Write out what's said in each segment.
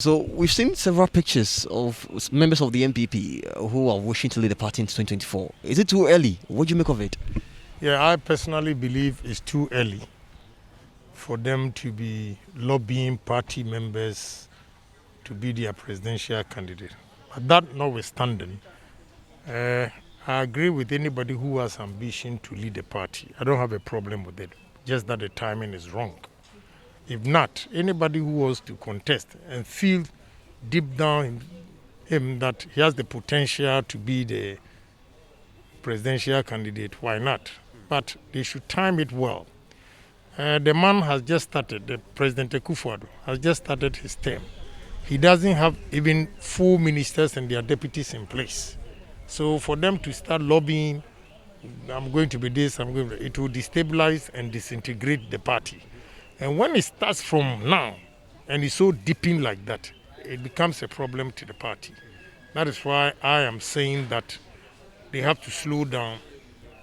So we've seen several pictures of members of the MPP who are wishing to lead the party in 2024. Is it too early? What do you make of it? Yeah, I personally believe it's too early for them to be lobbying party members to be their presidential candidate. But that notwithstanding, I agree with anybody who has ambition to lead the party. I don't have a problem with it, just that the timing is wrong. If not, anybody who wants to contest and feel deep down in him that he has the potential to be the presidential candidate, why not? But they should time it well. The man has just started, the President Akufo-Addo has just started his term. He doesn't have even full ministers and their deputies in place. So for them to start lobbying, I'm going to be this, it will destabilize and disintegrate the party. And when it starts from now and it's so deeping like that, it becomes a problem to the party. That is why I am saying that they have to slow down.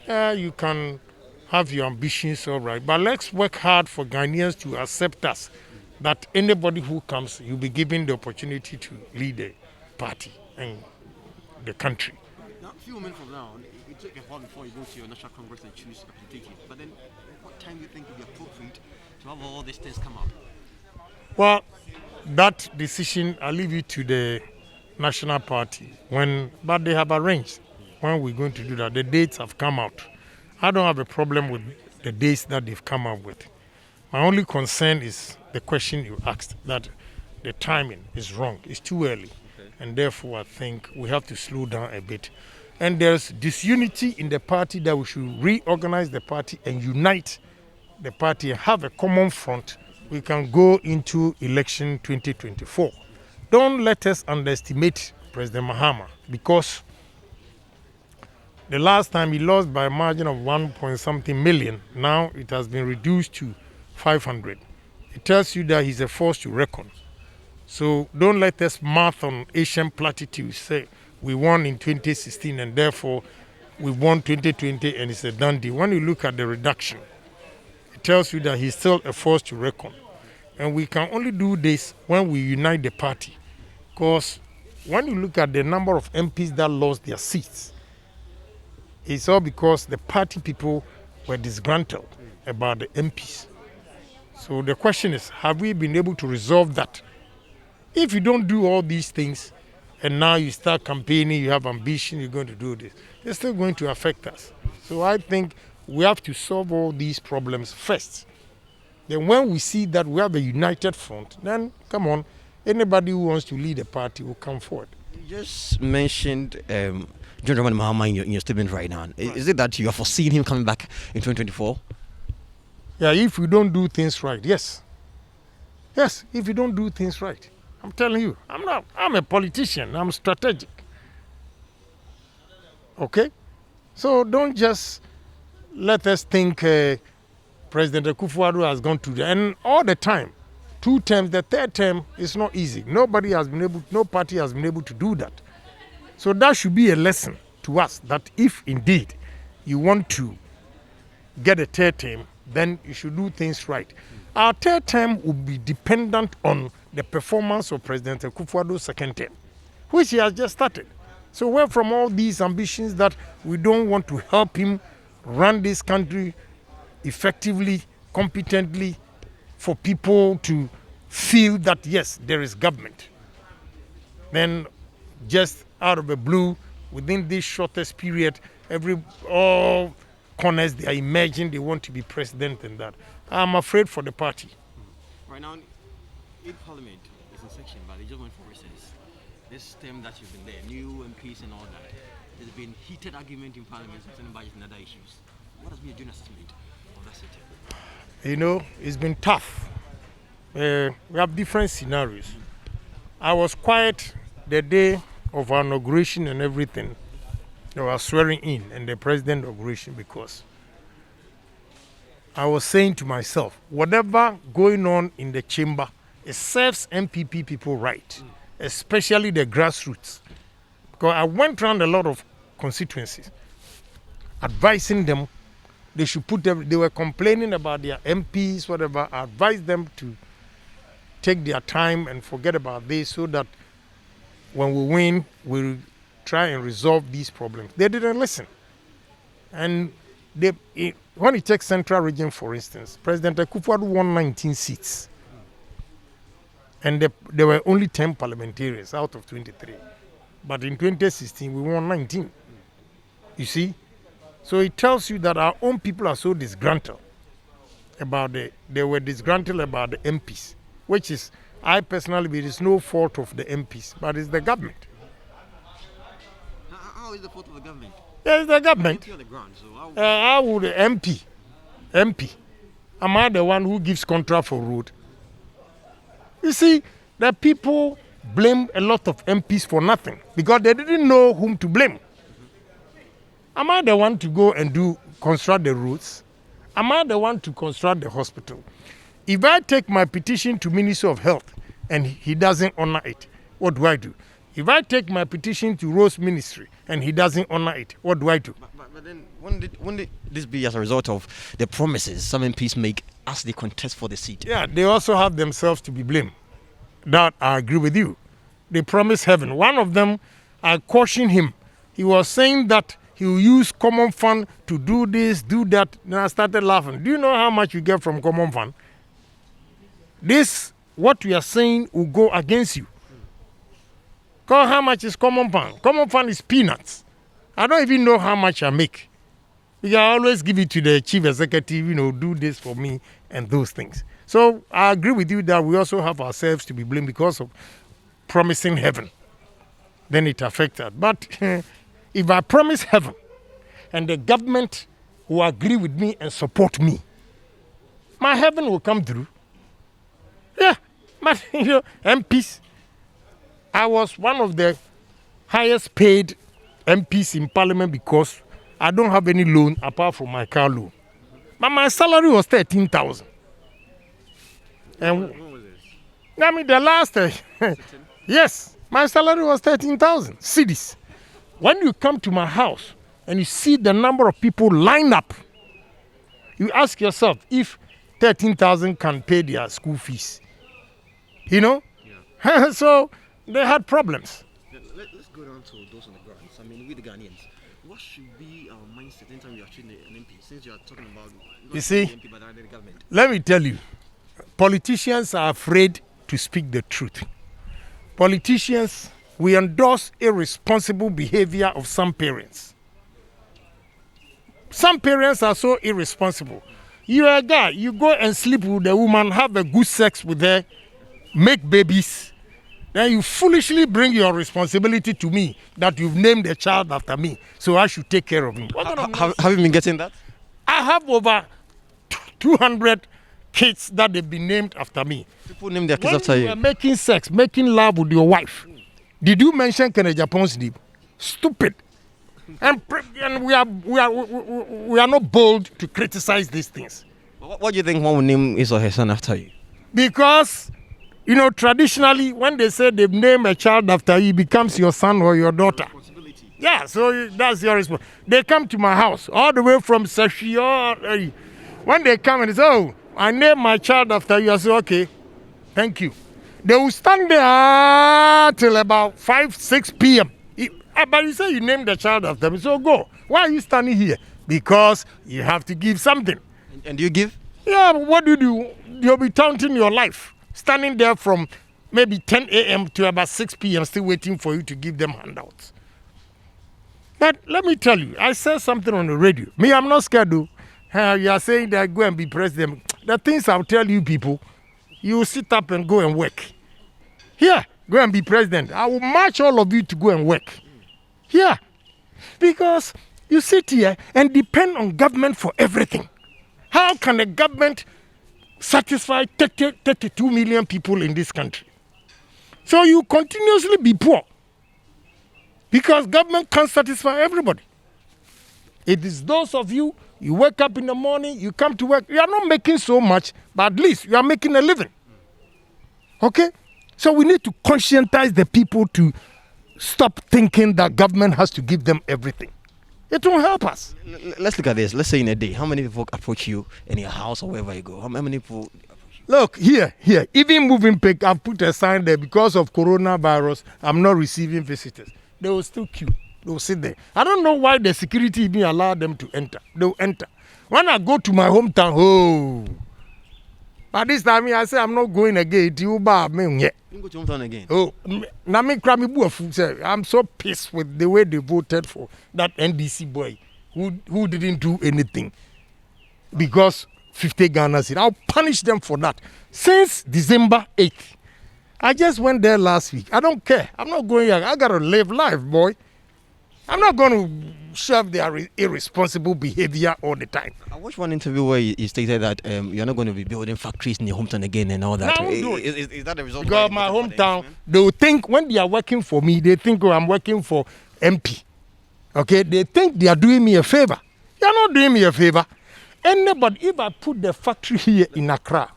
You can have your ambitions, all right, but let's work hard for Ghanaians to accept us, that anybody who comes, you'll be given the opportunity to lead the party and the country. Now, a few moments from now, it took a while before you go to your National Congress and choose a ticket. But then, what time do you think would be appropriate to have all these things come up? Well, that decision, I leave it to the National Party. But they have arranged when we're going to do that. The dates have come out. I don't have a problem with the dates that they've come up with. My only concern is the question you asked, that the timing is wrong. It's too early. Okay. And therefore, I think we have to slow down a bit. And there's disunity in the party that we should reorganize the party and unite the party and have a common front. We can go into election 2024. Don't let us underestimate President Mahama, because the last time he lost by a margin of 1 point something million. Now it has been reduced to 500. It tells you that he's a force to reckon. So don't let us math on Asian platitudes, say we won in 2016 and therefore we won 2020 and it's a done deal. When you look at the reduction, it tells you that he's still a force to reckon. And we can only do this when we unite the party. Because when you look at the number of MPs that lost their seats, it's all because the party people were disgruntled about the MPs. So the question is, have we been able to resolve that? If you don't do all these things, and now you start campaigning, you have ambition, you're going to do this, it's still going to affect us. So I think we have to solve all these problems first. Then when we see that we have a united front, then come on, anybody who wants to lead a party will come forward. You just mentioned John Dramani Mahama in your statement right now. Is it that you are foreseeing him coming back in 2024? Yeah, if we don't do things right, yes. Yes, if you don't do things right. I'm telling you, I'm a politician, I'm strategic. Okay? So don't just let us think President Akufo-Addo has gone to the, and all the time, 2 terms, the third term is not easy. No party has been able to do that. So that should be a lesson to us, that if indeed you want to get a third term, then you should do things right. Our third term will be dependent on the performance of President Akufo-Addo's second term, which he has just started. So where from all these ambitions that we don't want to help him run this country effectively, competently, for people to feel that yes, there is government. Then just out of the blue, within this shortest period, all corners they are emerging, they want to be president and that. I'm afraid for the party. Right now, in Parliament, there's a section, but they just went for recess. This term that you've been there, new MPs and all that, there's been heated argument in Parliament concerning budget and other issues. What has been your general assessment of that sector? You know, it's been tough. We have different scenarios. I was quiet the day of our inauguration and everything. They were swearing in and the president inauguration, because I was saying to myself, whatever going on in the chamber, it serves MPP people right, especially the grassroots. Because I went around a lot of constituencies, advising them they were complaining about their MPs, whatever. I advised them to take their time and forget about this so that when we win, we'll try and resolve these problems. They didn't listen. And when you take Central Region, for instance, President Akufo-Addo won 19 seats. And there were only 10 parliamentarians out of 23. But in 2016, we won 19. You see? So it tells you that our own people are so disgruntled about they were disgruntled about the MPs, which is, I personally believe it's no fault of the MPs, but it's the government. How is the fault of the government? Yeah, it's the government. On the ground, so How would the MP, am I the one who gives contract for road? You see, the people blame a lot of MPs for nothing because they didn't know whom to blame. Am I the one to go and construct the roads? Am I the one to construct the hospital? If I take my petition to Ministry of Health and he doesn't honor it, what do? If I take my petition to Roads Ministry and he doesn't honor it, what do? But then, when did this be as a result of the promises some MPs make as they contest for the seat? Yeah, they also have themselves to be blamed. That I agree with you. They promise heaven. One of them, I cautioned him. He was saying that he will use common fund to do this, do that. Then I started laughing. Do you know how much you get from common fund? This, what we are saying, will go against you. Because how much is common fund? Common fund is peanuts. I don't even know how much I make. Because I always give it to the chief executive, do this for me and those things. So I agree with you that we also have ourselves to be blamed because of promising heaven. Then it affects us. But if I promise heaven and the government will agree with me and support me, my heaven will come through. Yeah, but MPs. I was one of the highest paid MPs in Parliament because I don't have any loan apart from my car loan. But my salary was 13,000. And when was this? I mean, the last, yes, my salary was 13,000 cedis. When you come to my house and you see the number of people lined up, you ask yourself if 13,000 can pay their school fees. Yeah. So they had problems. Let's go down to those on the ground. I mean, with the Ghanaians, what should be our mindset anytime we are treating an MP? Since you are talking about you see, the MP but the government. Let me tell you, politicians are afraid to speak the truth. Politicians, we endorse irresponsible behavior of some parents. Some parents are so irresponsible. You are a guy, you go and sleep with a woman, have a good sex with her, make babies. Then you foolishly bring your responsibility to me that you've named a child after me, so I should take care of him. Have you been getting that? I have over 200 kids that they've been named after me. People name their kids after When you were making sex, making love with your wife, did you mention Agyapong's name? Stupid. And we are not bold to criticize these things. What do you think one will name his or her son after you? Because, traditionally, when they say they've named a child after you, it becomes your son or your daughter. Yeah, so that's your response. They come to my house, all the way from Sashi. When they come and say, oh, I named my child after you, I say, okay, thank you. They will stand there till about 5, 6 p.m. But you say you named the child after me, so go. Why are you standing here? Because you have to give something. And do you give? Yeah, but what do? You'll be counting your life. Standing there from maybe 10 a.m. to about 6 p.m. still waiting for you to give them handouts. But let me tell you, I said something on the radio. Me, I'm not scared though. You are saying that go and be president. The things I'll tell you people, you sit up and go and work. Here, go and be president. I will march all of you to go and work. Here. Because you sit here and depend on government for everything. How can the government satisfy 32 million people in this country? So you continuously be poor. Because government can't satisfy everybody. It is those of you wake up in the morning, you come to work, you are not making so much, but at least you are making a living. Okay? So we need to conscientize the people to stop thinking that government has to give them everything. It won't help us. Let's look at this. Let's say in a day, how many people approach you in your house or wherever you go? How many people approach you? Look, here. Even moving pick, I've put a sign there because of coronavirus, I'm not receiving visitors. They will still queue. They will sit there. I don't know why the security even allowed them to enter. They will enter. When I go to my hometown, but this time I say I'm not going again. You go to hometown again? I'm so pissed with the way they voted for that NDC boy who didn't do anything. Because 50 Ghana cedis. I'll punish them for that. Since December 8th. I just went there last week. I don't care. I'm not going here. I got to live life, boy. I'm not going to shove their irresponsible behavior all the time. I watched one interview where you stated that you're not going to be building factories in your hometown again and all that. No, I won't do it. Is that the result? Because my hometown, they will think when they are working for me, they think I'm working for MP. Okay? They think they are doing me a favor. They are not doing me a favor. Anybody, if I put the factory here in Accra,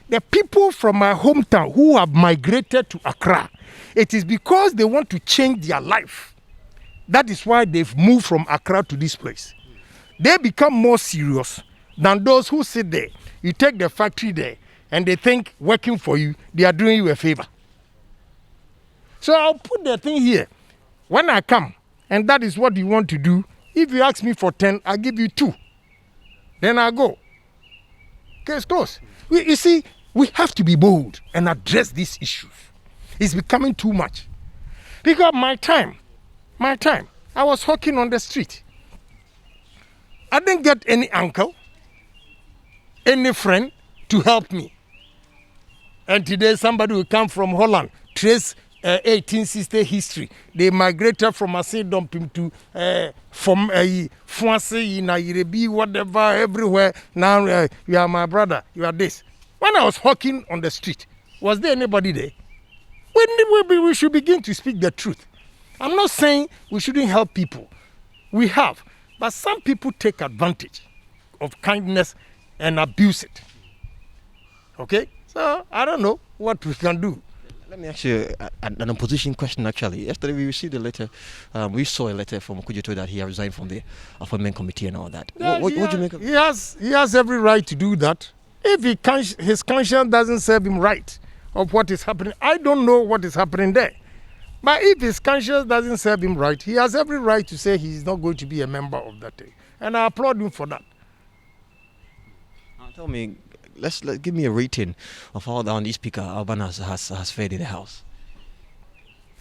the people from my hometown who have migrated to Accra, it is because they want to change their life. That is why they've moved from Accra to this place. They become more serious than those who sit there. You take the factory there and they think working for you, they are doing you a favor. So I'll put the thing here. When I come, and that is what you want to do, if you ask me for 10, I'll give you 2. Then I go. Case closed. You see, we have to be bold and address these issues. It's becoming too much. Because my time, I was hawking on the street. I didn't get any uncle, any friend to help me. And today somebody will come from Holland, trace 1860 history. They migrated from Asedompim to from Fuanse, Nairobi, whatever, everywhere. Now you are my brother, you are this. When I was hawking on the street, was there anybody there? We should begin to speak the truth. I'm not saying we shouldn't help people. We have. But some people take advantage of kindness and abuse it. Okay? So I don't know what we can do. Let me ask you an opposition question, actually. Yesterday we received a letter, we saw a letter from Kujoto that he had resigned from the appointment committee and all that. Yeah, what do you make of it? He has every right to do that. If his conscience doesn't serve him right of what is happening, I don't know what is happening there. But if his conscience doesn't serve him right, he has every right to say he's not going to be a member of that thing. And I applaud him for that. Tell me, let's give me a rating of how the only speaker Alban has fared in the house.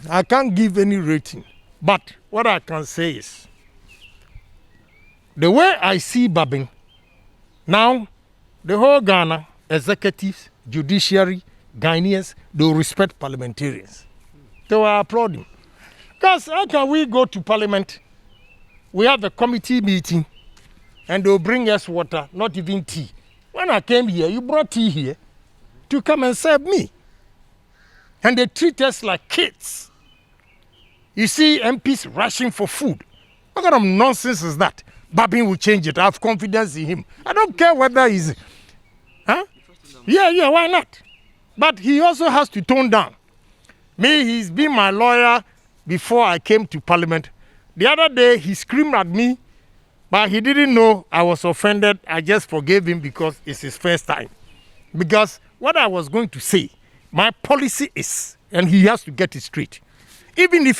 I can't give any rating, but what I can say is the way I see Babin now, the whole Ghana executives, judiciary, Ghanaians, they will respect parliamentarians. They will applaud him. Because how can we go to parliament? We have a committee meeting and they'll bring us water, not even tea. When I came here, you brought tea here to come and serve me. And they treat us like kids. You see MPs rushing for food. What kind of nonsense is that? Babin will change it. I have confidence in him. I don't care whether he's... Huh? Yeah, why not? But he also has to tone down. Me, he's been my lawyer before I came to parliament. The other day, he screamed at me, but he didn't know I was offended. I just forgave him because it's his first time. Because what I was going to say, my policy is, and he has to get it straight. Even if he